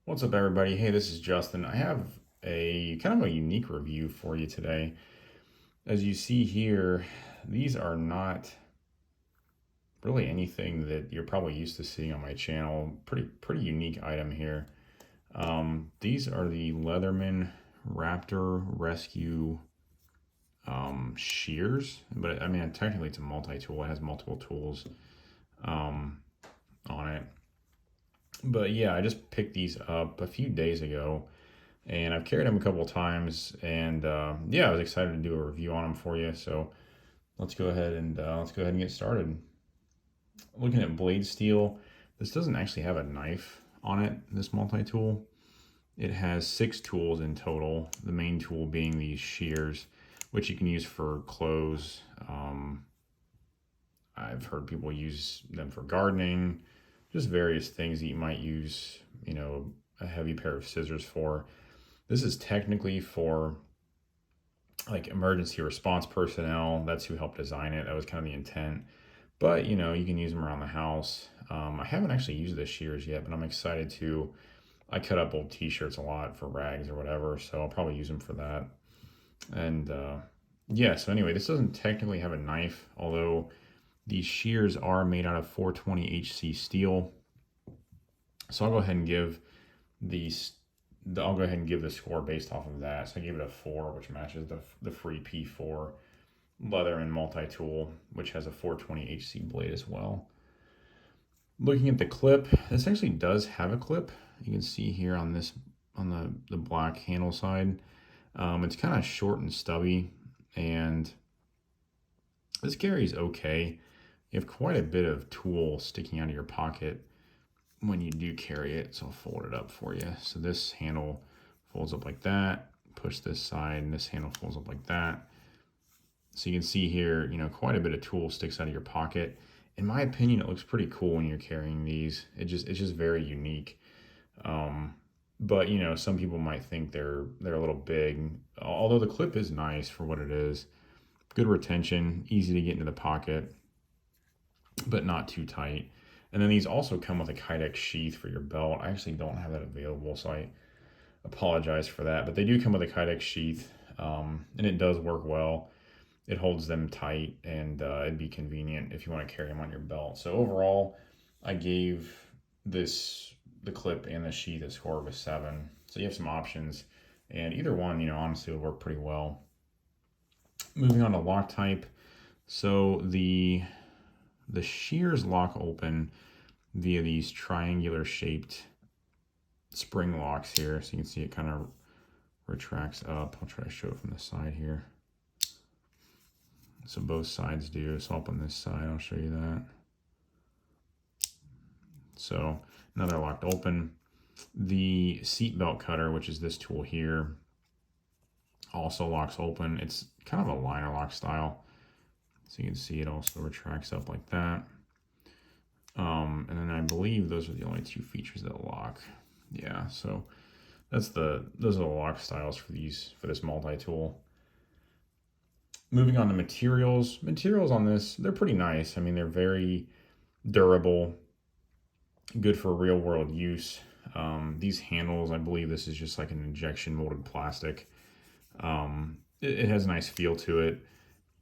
What's up, everybody? Hey, this is Justin. I have a kind of a unique review for you today. As you see here, these are not really anything that you're probably used to seeing on my channel. Pretty unique item here. These are the Leatherman Raptor Rescue shears, but I mean technically it's a multi-tool. It has multiple tools um, on it. But yeah, I just picked these up a few days ago and I've carried them a couple of times. And yeah, I was excited to do a review on them for you. So let's go ahead and get started. Looking at blade steel, this doesn't actually have a knife on it. This multi-tool, it has 6 tools in total. The main tool being these shears, which you can use for clothes. I've heard people use them for gardening, just various things that you might use, a heavy pair of scissors for. This is technically for like emergency response personnel. That's who helped design it. That was kind of the intent. But you can use them around the house. I haven't actually used the shears yet, but I'm excited to. I cut up old t-shirts a lot for rags or whatever, so I'll probably use them for that. And yeah, so anyway, this doesn't technically have a knife, although these shears are made out of 420 HC steel. So I'll go ahead and give these I'll go ahead and give the score based off of that. So I gave it a 4, which matches the free P4 Leatherman multi-tool, which has a 420 HC blade as well. Looking at the clip, this actually does have a clip. You can see here on this, on the black handle side. It's kind of short and stubby, and this carries okay. You have quite a bit of tool sticking out of your pocket when you do carry it. So I'll fold it up for you. So this handle folds up like that, push this side, and this handle folds up like that. So you can see here, quite a bit of tool sticks out of your pocket. In my opinion, it looks pretty cool when you're carrying these. It's just very unique. But some people might think they're a little big. Although the clip is nice for what it is. Good retention, easy to get into the pocket, but not too tight. And then these also come with a Kydex sheath for your belt. I actually don't have that available, so I apologize for that. But they do come with a Kydex sheath, and it does work well. It holds them tight, and it'd be convenient if you want to carry them on your belt. So overall, I gave the clip and the sheath a score of a 7. So you have some options, and either one, honestly, will work pretty well. Moving on to lock type. So the shears lock open via these triangular shaped spring locks here. So you can see it kind of retracts up. I'll try to show it from the side here. So both sides do. So up on this side, I'll show you that. So now they're locked open. The seat belt cutter, which is this tool here, also locks open. It's kind of a liner lock style. So you can see it also retracts up like that. And then I believe those are the only 2 features that lock. Yeah, so those are the lock styles for this multi-tool. Moving on to materials. Materials on this, they're pretty nice. I mean, they're very durable, good for real world use. These handles, I believe this is just like an injection molded plastic. It has a nice feel to it.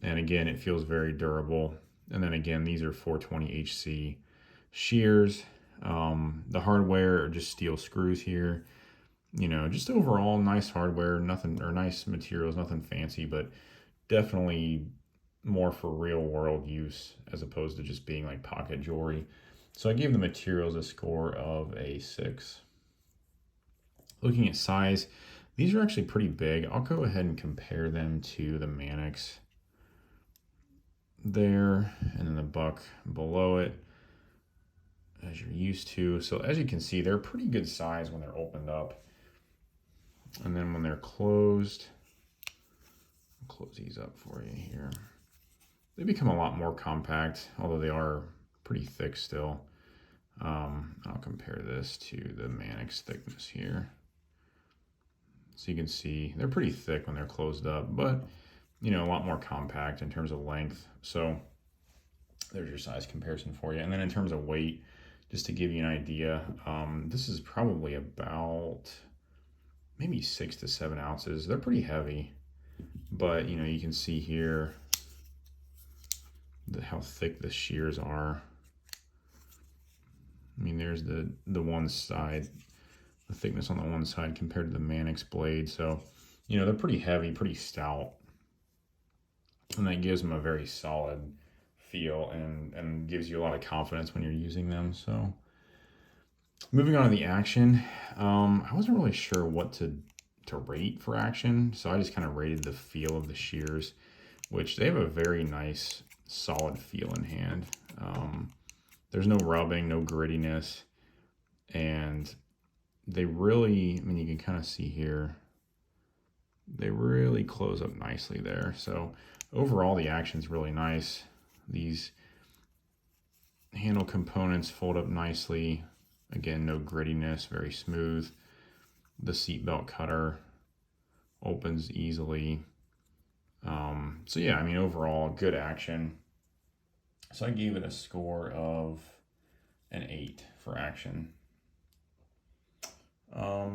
And again, it feels very durable. And then again, these are 420 HC shears. The hardware are just steel screws here. Just overall nice hardware, nice materials, nothing fancy, but definitely more for real world use as opposed to just being like pocket jewelry. So I gave the materials a score of a 6. Looking at size, these are actually pretty big. I'll go ahead and compare them to the Mannix there, and then the buck below it, as you're used to. So as you can see, they're pretty good size when they're opened up. And then when they're closed, I'll close these up for you here. They become a lot more compact, although they are pretty thick still. I'll compare this to the Mannix thickness here. So you can see they're pretty thick when they're closed up, but a lot more compact in terms of length. So there's your size comparison for you. And then in terms of weight, just to give you an idea. This is probably about maybe 6 to 7 ounces. They're pretty heavy, but you can see here how thick the shears are. I mean, there's the one side, the thickness on the one side compared to the Mannix blade. So, they're pretty heavy, pretty stout, and that gives them a very solid feel and gives you a lot of confidence when you're using them. So, moving on to the action, I wasn't really sure what to rate for action, so I just kind of rated the feel of the shears, which they have a very nice, solid feel in hand. There's no rubbing, no grittiness, and they really, I mean, you can kind of see here, they really close up nicely there. So overall, the action's really nice. These handle components fold up nicely. Again, no grittiness, very smooth. The seatbelt cutter opens easily. So yeah, I mean, overall, good action. So I gave it a score of an 8 for action. For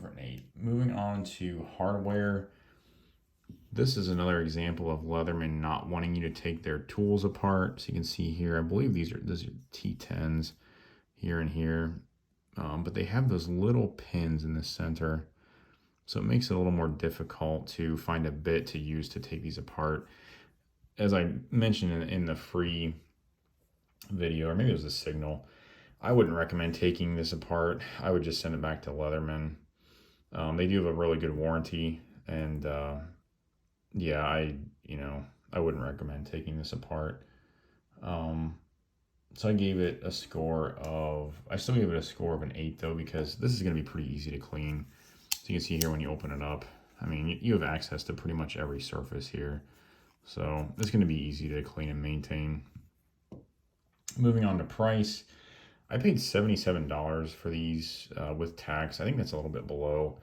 an 8. Moving on to hardware. This is another example of Leatherman not wanting you to take their tools apart. So you can see here, I believe these are T10s here and here. But they have those little pins in the center. So it makes it a little more difficult to find a bit to use to take these apart. As I mentioned in the free video, or maybe it was a signal, I wouldn't recommend taking this apart. I would just send it back to Leatherman. They do have a really good warranty, and yeah, I wouldn't recommend taking this apart. So I gave it a score of, I still gave it a score of an 8 though, because this is going to be pretty easy to clean. So you can see here when you open it up, I mean, you have access to pretty much every surface here. So it's going to be easy to clean and maintain. Moving on to price, I paid $77 for these with tax. I think that's a little bit below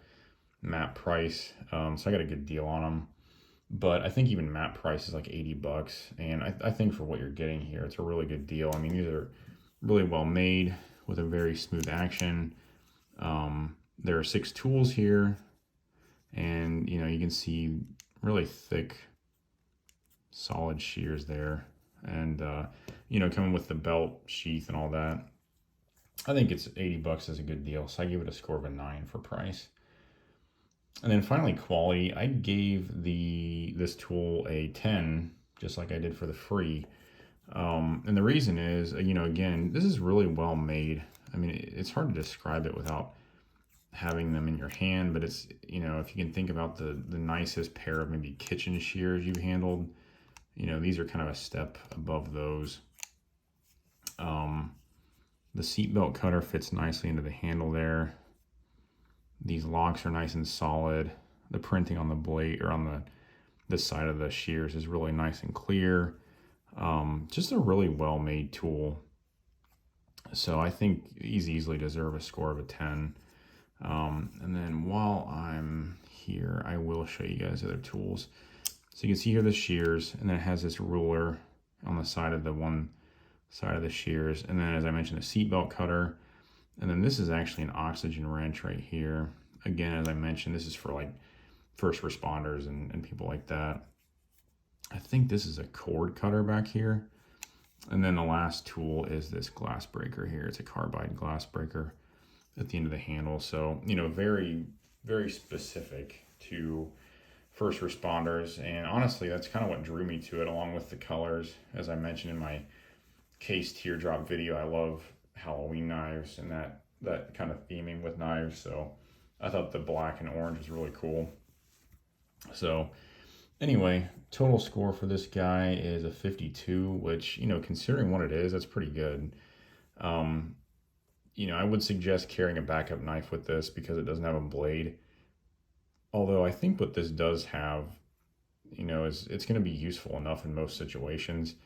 MAP price, so I got a good deal on them. But I think even MAP price is like $80, and I think for what you're getting here, it's a really good deal. I mean, these are really well made with a very smooth action. There are 6 tools here, and you can see really thick, solid shears there, and coming with the belt sheath and all that. I think it's $80 is a good deal, so I give it a score of a 9 for price. And then finally, quality. I gave this tool a 10, just like I did for the free. And the reason is, again, this is really well made. I mean, it's hard to describe it without having them in your hand, but it's, if you can think about the nicest pair of maybe kitchen shears you've handled, these are kind of a step above those. The seatbelt cutter fits nicely into the handle there. These locks are nice and solid. The printing on the blade, or on this side of the shears, is really nice and clear. Just a really well-made tool. So I think these easily deserve a score of a 10. And then while I'm here, I will show you guys other tools. So you can see here the shears, and then it has this ruler on the side of the one side of the shears. And then, as I mentioned, the seatbelt cutter. And then this is actually an oxygen wrench right here. Again, as I mentioned, this is for like first responders and people like that. I think this is a cord cutter back here. And then the last tool is this glass breaker here. It's a carbide glass breaker at the end of the handle. So, very, very specific to first responders. And honestly, that's kind of what drew me to it, along with the colors. As I mentioned in my case teardrop video, I love Halloween knives and that kind of theming with knives. So I thought the black and orange was really cool. So anyway, total score for this guy is a 52, which, considering what it is, that's pretty good. I would suggest carrying a backup knife with this because it doesn't have a blade. Although I think what this does have, is it's going to be useful enough in most situations.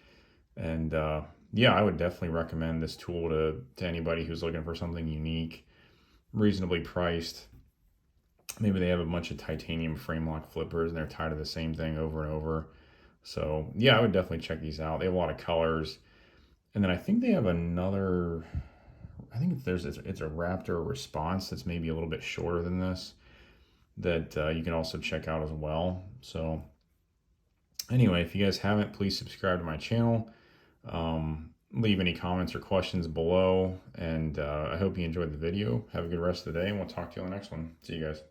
And yeah, I would definitely recommend this tool to anybody who's looking for something unique, reasonably priced. Maybe they have a bunch of titanium frame lock flippers and they're tired of the same thing over and over. So yeah, I would definitely check these out. They have a lot of colors. And then I think they have another, I think it's a Raptor response that's maybe a little bit shorter than this that you can also check out as well. So anyway, if you guys haven't, please subscribe to my channel. Leave any comments or questions below. And I hope you enjoyed the video. Have a good rest of the day, and we'll talk to you on the next one. See you guys.